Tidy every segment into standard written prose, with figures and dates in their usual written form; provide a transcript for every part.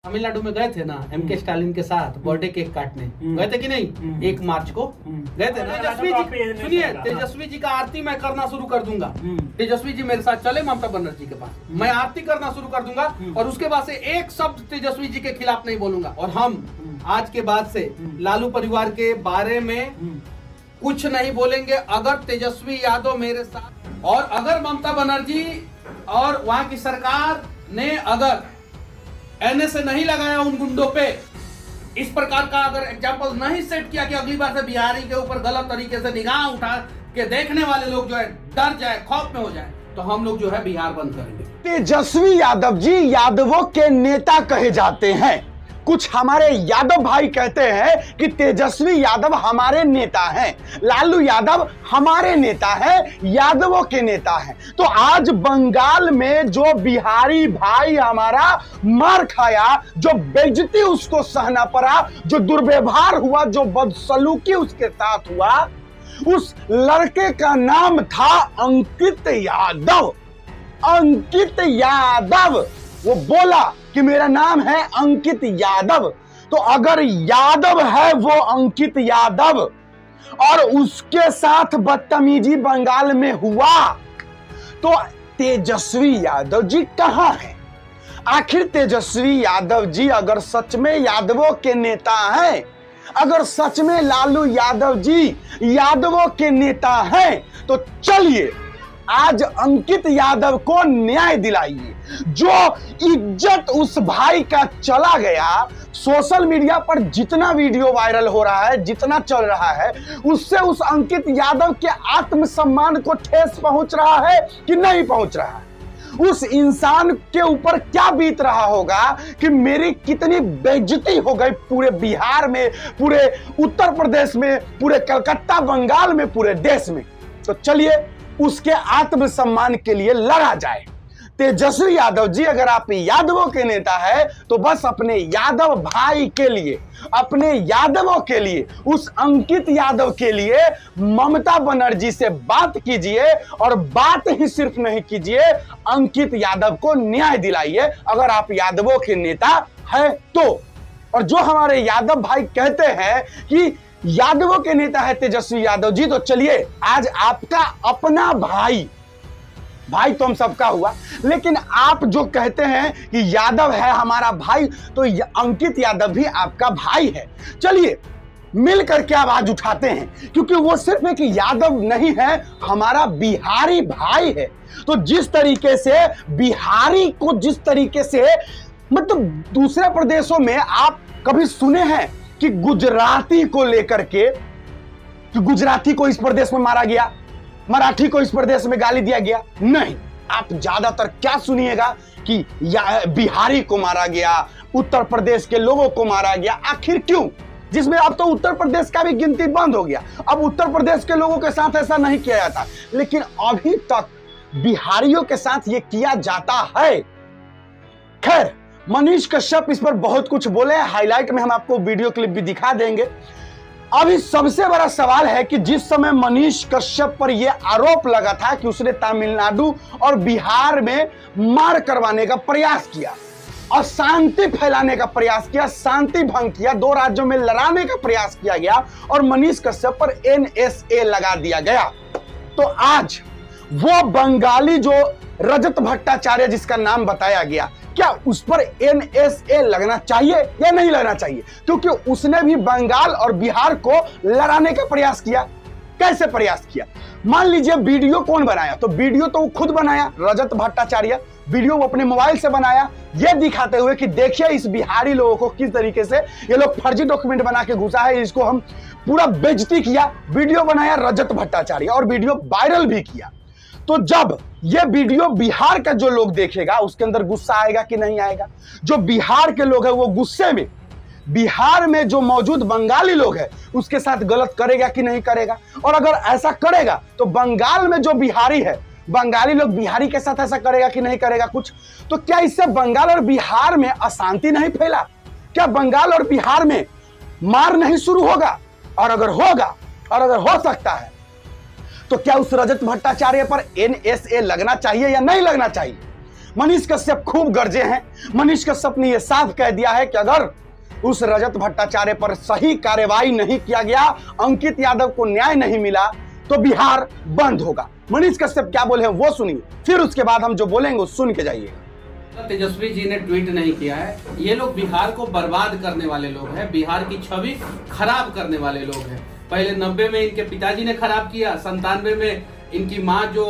तमिलनाडु में गए थे ना एमके स्टालिन के साथ बर्थडे केक काटने गए थे कि नहीं? 1 मार्च को गए थे ना। तेजस्वी जी सुनिए, तेजस्वी जी का आरती मैं करना शुरू कर दूंगा। तेजस्वी जी मेरे साथ चले ममता बनर्जी के पास, मैं आरती करना शुरू कर दूंगा और उसके बाद से एक शब्द तेजस्वी जी के खिलाफ नहीं बोलूंगा। और हम आज के बाद से लालू परिवार के बारे में कुछ नहीं बोलेंगे अगर तेजस्वी यादव मेरे साथ, और अगर ममता बनर्जी और वहां की सरकार ने अगर एनएसए नहीं लगाया उन गुंडों पे, इस प्रकार का अगर एग्जाम्पल नहीं सेट किया कि अगली बार से बिहारी के ऊपर गलत तरीके से निगाह उठा के देखने वाले लोग जो है डर जाए, खौफ में हो जाए, तो हम लोग जो है बिहार बंद करेंगे। तेजस्वी यादव जी यादवों के नेता कहे जाते हैं। कुछ हमारे यादव भाई कहते हैं कि तेजस्वी यादव हमारे नेता हैं, लालू यादव हमारे नेता हैं, यादवों के नेता हैं। तो आज बंगाल में जो बिहारी भाई हमारा मार खाया, जो बेइज्जती उसको सहना पड़ा, जो दुर्व्यवहार हुआ, जो बदसलूकी उसके साथ हुआ, उस लड़के का नाम था अंकित यादव। अंकित यादव, वो बोला कि मेरा नाम है अंकित यादव। तो अगर यादव है वो अंकित यादव और उसके साथ बदतमीजी बंगाल में हुआ, तो तेजस्वी यादव जी कहां हैं? आखिर तेजस्वी यादव जी अगर सच में यादवों के नेता हैं, अगर सच में लालू यादव जी यादवों के नेता हैं, तो चलिए आज अंकित यादव को न्याय दिलाइए। जो इज्जत उस भाई का चला गया, सोशल मीडिया पर जितना वीडियो वायरल हो रहा है, जितना चल रहा है, उससे उस अंकित यादव के आत्मसम्मान को ठेस पहुंच रहा है कि नहीं पहुंच रहा है? उस इंसान के ऊपर क्या बीत रहा होगा कि मेरी कितनी बेइज्जती हो गई पूरे बिहार में, पूरे उत्तर प्रदेश में, पूरे कलकत्ता, बंगाल में, पूरे देश में। तो चलिए उसके आत्मसम्मान के लिए लड़ा जाए। तेजस्वी यादव जी अगर आप यादवों के नेता है तो बस अपने यादव भाई के लिए, अपने यादवों के लिए, उस अंकित यादव के लिए ममता बनर्जी से बात कीजिए, और बात ही सिर्फ नहीं कीजिए, अंकित यादव को न्याय दिलाइए अगर आप यादवों के नेता है तो। और जो हमारे यादव भाई कहते हैं कि यादवों के नेता है तेजस्वी यादव जी, तो चलिए आज आपका अपना भाई तो हम सबका हुआ, लेकिन आप जो कहते हैं कि यादव है हमारा भाई, तो अंकित यादव भी आपका भाई है। चलिए मिल करके आवाज उठाते हैं, क्योंकि वो सिर्फ एक यादव नहीं है, हमारा बिहारी भाई है। तो जिस तरीके से बिहारी को, जिस तरीके से मतलब दूसरे प्रदेशों में आप कभी सुने हैं कि गुजराती को लेकर के, कि गुजराती को इस प्रदेश में मारा गया, मराठी को इस प्रदेश में गाली दिया गया? नहीं। आप ज्यादातर क्या सुनिएगा कि बिहारी को मारा गया, उत्तर प्रदेश के लोगों को मारा गया। आखिर क्यों? जिसमें अब तो उत्तर प्रदेश का भी गिनती बंद हो गया, अब उत्तर प्रदेश के लोगों के साथ ऐसा नहीं किया जाता, लेकिन अभी तक बिहारियों के साथ ये किया जाता है। खैर, मनीष कश्यप इस पर बहुत कुछ बोले हैं, हाईलाइट में हम आपको वीडियो क्लिप भी दिखा देंगे। अभी सबसे बड़ा सवाल है कि जिस समय मनीष कश्यप पर यह आरोप लगा था कि उसने तमिलनाडु और बिहार में मार करवाने का प्रयास किया, अशांति फैलाने का प्रयास किया, शांति भंग किया, 2 राज्यों में लड़ाने का प्रयास किया गया और मनीष कश्यप पर एनएसए लगा दिया गया, तो आज वो बंगाली जो रजत भट्टाचार्य जिसका नाम बताया गया, क्या उस पर एनएसए लगना चाहिए या नहीं लगना चाहिए? क्योंकि उसने भी बंगाल और बिहार को लड़ाने का प्रयास किया। कैसे प्रयास किया? मान लीजिए वीडियो कौन बनाया? तो वीडियो तो वो खुद बनाया, रजत भट्टाचार्य। वीडियो वो अपने मोबाइल से बनाया, ये दिखाते हुए कि देखिए इस बिहारी लोगों को किस तरीके से ये लोग फर्जी डॉक्यूमेंट बना के घुसा है, इसको हम पूरा बेइज्जती किया। वीडियो बनाया रजत भट्टाचार्य और वीडियो वायरल भी किया। तो जब ये वीडियो बिहार का जो लोग देखेगा उसके अंदर गुस्सा आएगा कि नहीं आएगा? जो बिहार के लोग हैं वो गुस्से में बिहार में जो मौजूद बंगाली लोग हैं उसके साथ गलत करेगा कि नहीं करेगा? और अगर ऐसा करेगा तो बंगाल में जो बिहारी है, बंगाली लोग बिहारी के साथ ऐसा करेगा कि नहीं करेगा कुछ? तो क्या इससे बंगाल और बिहार में अशांति नहीं फैला? क्या बंगाल और बिहार में मार नहीं शुरू होगा? और अगर होगा, और अगर हो सकता है, तो क्या उस रजत भट्टाचार्य पर एनएसए लगना चाहिए या नहीं लगना चाहिए? मनीष कश्यप खूब गरजे हैं। मनीष कश्यप ने यह साफ कह दिया है कि अगर उस रजत भट्टाचार्य पर सही कार्यवाही नहीं किया गया, अंकित यादव को न्याय नहीं मिला, तो बिहार बंद होगा। मनीष कश्यप क्या बोले हैं वो सुनिए, फिर उसके बाद हम जो बोलेंगे वो सुन के जाइएगा। तेजस्वी जी ने ट्वीट नहीं किया है। ये लोग बिहार को बर्बाद करने वाले लोग हैं, बिहार की छवि खराब करने वाले लोग हैं। पहले 90 में इनके पिताजी ने खराब किया, 97 में इनकी माँ जो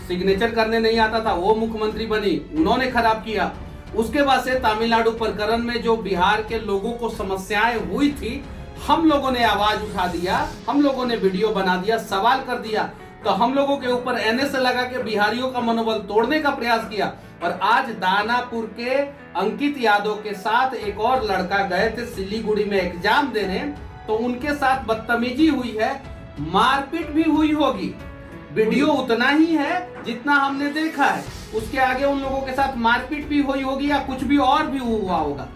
सिग्नेचर करने नहीं आता था वो मुख्यमंत्री बनी, उन्होंने खराब किया। उसके बाद से तमिलनाडु प्रकरण में जो बिहार के लोगों को समस्याएं हुई थी, हम लोगों ने आवाज उठा दिया, हम लोगों ने वीडियो बना दिया, सवाल कर दिया, तो हम लोगों के ऊपर एनएसए लगा के बिहारियों का मनोबल तोड़ने का प्रयास किया। और आज दानापुर के अंकित यादव के साथ एक और लड़का गए थे सिलीगुड़ी में एग्जाम देने, तो उनके साथ बदतमीजी हुई है, मारपीट भी हुई होगी। वीडियो उतना ही है जितना हमने देखा है, उसके आगे उन लोगों के साथ मारपीट भी हुई होगी या कुछ भी और भी हुआ होगा,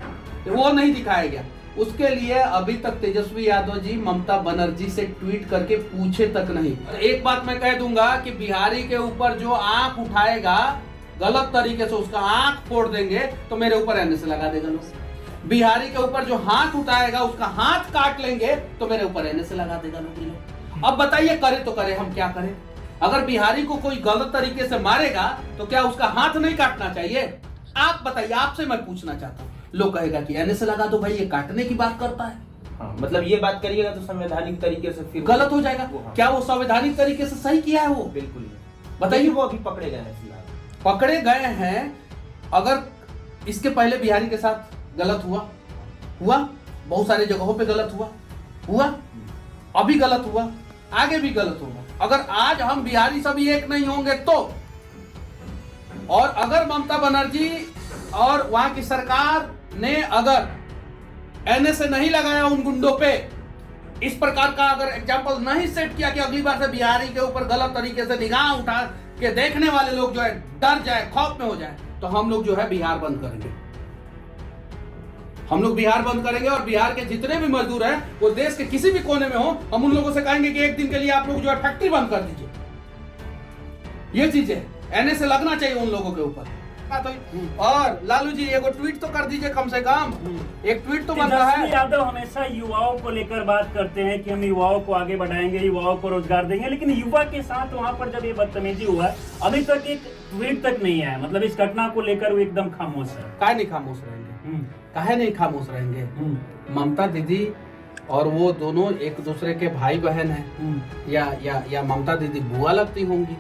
वो नहीं दिखाया गया। उसके लिए अभी तक तेजस्वी यादव जी ममता बनर्जी से ट्वीट करके पूछे तक नहीं। एक बात मैं कह दूंगा कि बिहारी के ऊपर जो आंख उठाएगा गलत तरीके से, उसका आंख फोड़ देंगे तो मेरे ऊपर एनएसए लगा देगा लोग। बिहारी के ऊपर जो हाथ उठाएगा उसका हाथ काट लेंगे तो मेरे ऊपर एनएसए लगा देगा लोग। अब बताइए करे तो करे, हम क्या करें? अगर बिहारी को कोई गलत तरीके से मारेगा तो क्या उसका हाथ नहीं काटना चाहिए? आप बताइए, आपसे मैं पूछना चाहता हूँ। लोग कहेगा कि एनएसए लगा दो भाई, ये काटने की बात करता है। हाँ, मतलब ये बात करिएगा तो संवैधानिक तरीके से फिर गलत हो जाएगा। हाँ। क्या वो संवैधानिक तरीके से सही किया है? वो बिल्कुल बताइए। वो अभी पकड़े गए हैं फिलहाल, पकड़े गए हैं। अगर इसके पहले बिहारी के साथ गलत हुआ, बहुत सारी जगहों पे गलत हुआ, अभी गलत हुआ, आगे भी गलत होगा। अगर आज हम बिहारी सभी एक नहीं होंगे तो, और अगर ममता बनर्जी और वहां की सरकार ने अगर एनएसए नहीं लगाया उन गुंडों पे, इस प्रकार का अगर एग्जाम्पल नहीं सेट किया कि अगली बार से बिहारी के ऊपर गलत तरीके से निगाह उठा के देखने वाले लोग जो है डर जाए, खौफ में हो जाए, तो हम लोग जो है बिहार बंद करेंगे। हम लोग बिहार बंद करेंगे और बिहार के जितने भी मजदूर हैं वो देश के किसी भी कोने में हो, हम उन लोगों से कहेंगे कि एक दिन के लिए आप लोग जो है फैक्ट्री बंद कर दीजिए। ये चीज है, एनएसए लगना चाहिए उन लोगों के ऊपर। और लालू जी एगो ट्वीट तो कर दीजिए, कम से कम एक ट्वीट तो बनता है। यादव हमेशा युवाओं को लेकर बात करते हैं कि हम युवाओं को आगे बढ़ाएंगे, युवाओं को रोजगार देंगे, लेकिन युवा के साथ वहां पर जब ये बदतमीजी हुआ अभी तक एक ट्वीट तक नहीं आया। मतलब इस घटना को लेकर वो एकदम खामोश है। काहे नहीं खामोश रहेंगे? काहे नहीं खामोश रहेंगे? ममता दीदी और वो दोनों एक दूसरे के भाई बहन हैं, या ममता दीदी बुआ लगती होंगी,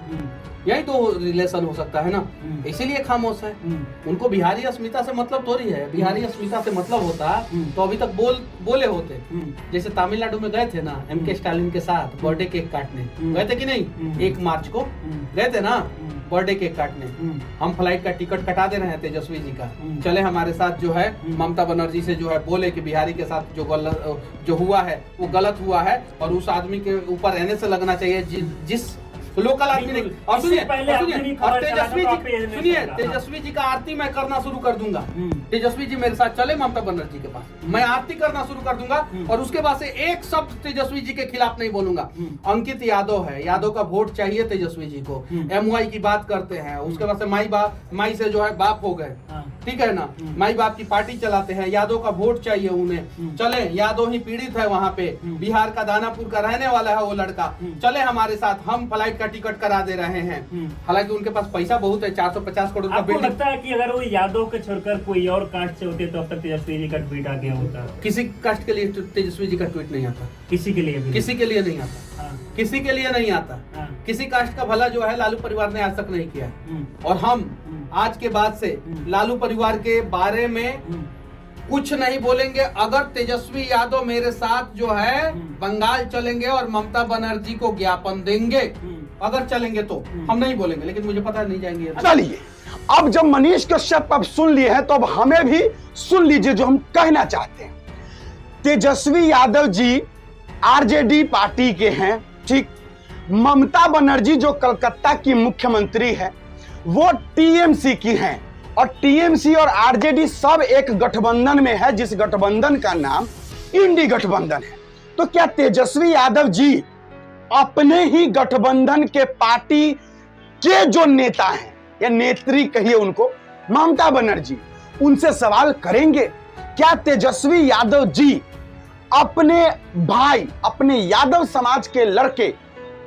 यही तो रिलेशन हो सकता है ना, इसीलिए खामोश है। उनको बिहारी अस्मिता से मतलब थोड़ी है। बिहारी अस्मिता से मतलब होता तो अभी तक बोले होते। जैसे तमिलनाडु में गए थे ना एमके स्टालिन के साथ बर्थडे केक काटने, गए थे कि नहीं? 1 मार्च को गए थे ना बर्थडे केक काटने। हम फ्लाइट का टिकट कटा दे रहे हैं तेजस्वी जी का, चले हमारे साथ जो है ममता बनर्जी से जो है बोले कि बिहारी के साथ जो हुआ है वो गलत हुआ है और उस आदमी के ऊपर एनएसए लगना चाहिए जिस लोकल आदमी ने। और सुनिए, तेजस्वी जी का आरती मैं करना शुरू कर दूंगा। तेजस्वी जी मेरे साथ चले ममता बनर्जी के पास, मैं आरती करना शुरू कर दूंगा और उसके बाद से एक शब्द तेजस्वी जी के खिलाफ नहीं बोलूंगा। अंकित यादव है, यादव का वोट चाहिए तेजस्वी जी को। MY की बात करते हैं, उसके बाद से माई से जो है बाप हो गए, ठीक है ना, माई बाप की पार्टी चलाते हैं, यादव का वोट चाहिए उन्हें। चले, यादव ही पीड़ित है वहाँ पे, बिहार का दानापुर का रहने वाला है वो लड़का, चले हमारे साथ, हम फ्लाइट का टिकट करा दे रहे हैं। हालांकि उनके पास पैसा बहुत है, 450 करोड़ का। आपको लगता है कि अगर वो यादव के छोड़कर कोई और कास्ट से होते तो अब तक तेजस्वी जी का ट्वीट आ गया होता? किसी कास्ट के लिए तेजस्वी जी का ट्वीट नहीं आता, किसी के लिए नहीं आता, किसी के लिए नहीं आता। किसी कास्ट का भला जो है लालू परिवार ने आज तक नहीं किया। और हम आज के बाद से लालू परिवार के बारे में कुछ नहीं बोलेंगे। अगर तेजस्वी यादव मेरे साथ जो है बंगाल चलेंगे और ममता बनर्जी को ज्ञापन देंगे, अगर चलेंगे तो हम नहीं बोलेंगे, लेकिन मुझे पता नहीं जाएंगे। चलिए, अब जब मनीष कश्यप अब सुन लिए हैं तो अब हमें भी सुन लीजिए जो हम कहना चाहते हैं। तेजस्वी यादव जी आरजेडी पार्टी के हैं, ठीक। ममता बनर्जी जो कलकत्ता की मुख्यमंत्री है वो टीएमसी की हैं, और टीएमसी और आरजेडी सब एक गठबंधन में है, जिस गठबंधन का नाम इंडी गठबंधन है। तो क्या तेजस्वी यादव जी अपने ही गठबंधन के पार्टी के जो नेता हैं या नेत्री कहिए उनको, ममता बनर्जी, उनसे सवाल करेंगे क्या तेजस्वी यादव जी अपने भाई, अपने यादव समाज के लड़के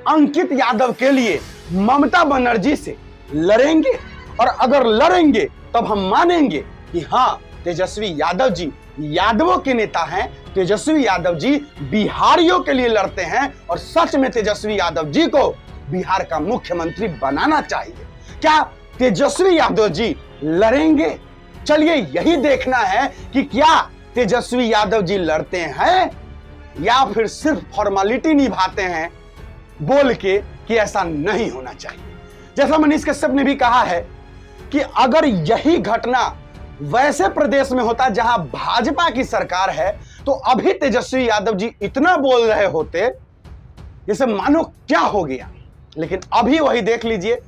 अंकित यादव के लिए ममता बनर्जी से लड़ेंगे? और अगर लड़ेंगे तब हम मानेंगे कि हाँ, तेजस्वी यादव जी यादवों के नेता हैं, तेजस्वी यादव जी बिहारियों के लिए लड़ते हैं और सच में तेजस्वी यादव जी को बिहार का मुख्यमंत्री बनाना चाहिए। क्या तेजस्वी यादव जी लड़ेंगे? चलिए यही देखना है कि क्या तेजस्वी यादव जी लड़ते हैं या फिर सिर्फ फॉर्मेलिटी निभाते हैं बोल के कि ऐसा नहीं होना चाहिए। जैसा मनीष कश्यप ने भी कहा है कि अगर यही घटना वैसे प्रदेश में होता जहां भाजपा की सरकार है तो अभी तेजस्वी यादव जी इतना बोल रहे होते जैसे मानो क्या हो गया। लेकिन अभी वही देख लीजिए,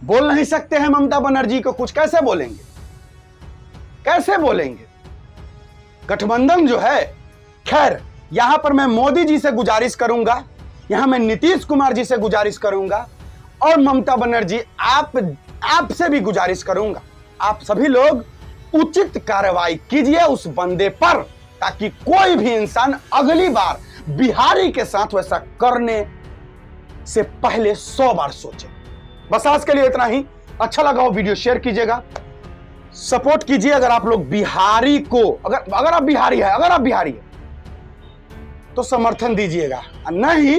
बोल नहीं सकते हैं ममता बनर्जी को कुछ, कैसे बोलेंगे, कैसे बोलेंगे? गठबंधन जो है, खैर यहां पर मैं मोदी जी से गुजारिश करूंगा, यहां मैं नीतीश कुमार जी से गुजारिश करूंगा और ममता बनर्जी आपसे भी गुजारिश करूंगा, आप सभी लोग उचित कार्रवाई कीजिए उस बंदे पर, ताकि कोई भी इंसान अगली बार बिहारी के साथ वैसा करने से पहले 100 बार सोचे। बस आज के लिए इतना ही। अच्छा लगा हो वीडियो शेयर कीजिएगा, सपोर्ट कीजिए। अगर आप लोग बिहारी को, अगर आप बिहारी है तो समर्थन दीजिएगा, नहीं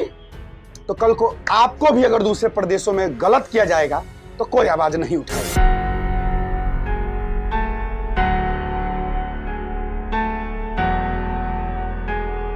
तो कल को आपको भी अगर दूसरे प्रदेशों में गलत किया जाएगा तो कोई आवाज नहीं उठाएगा।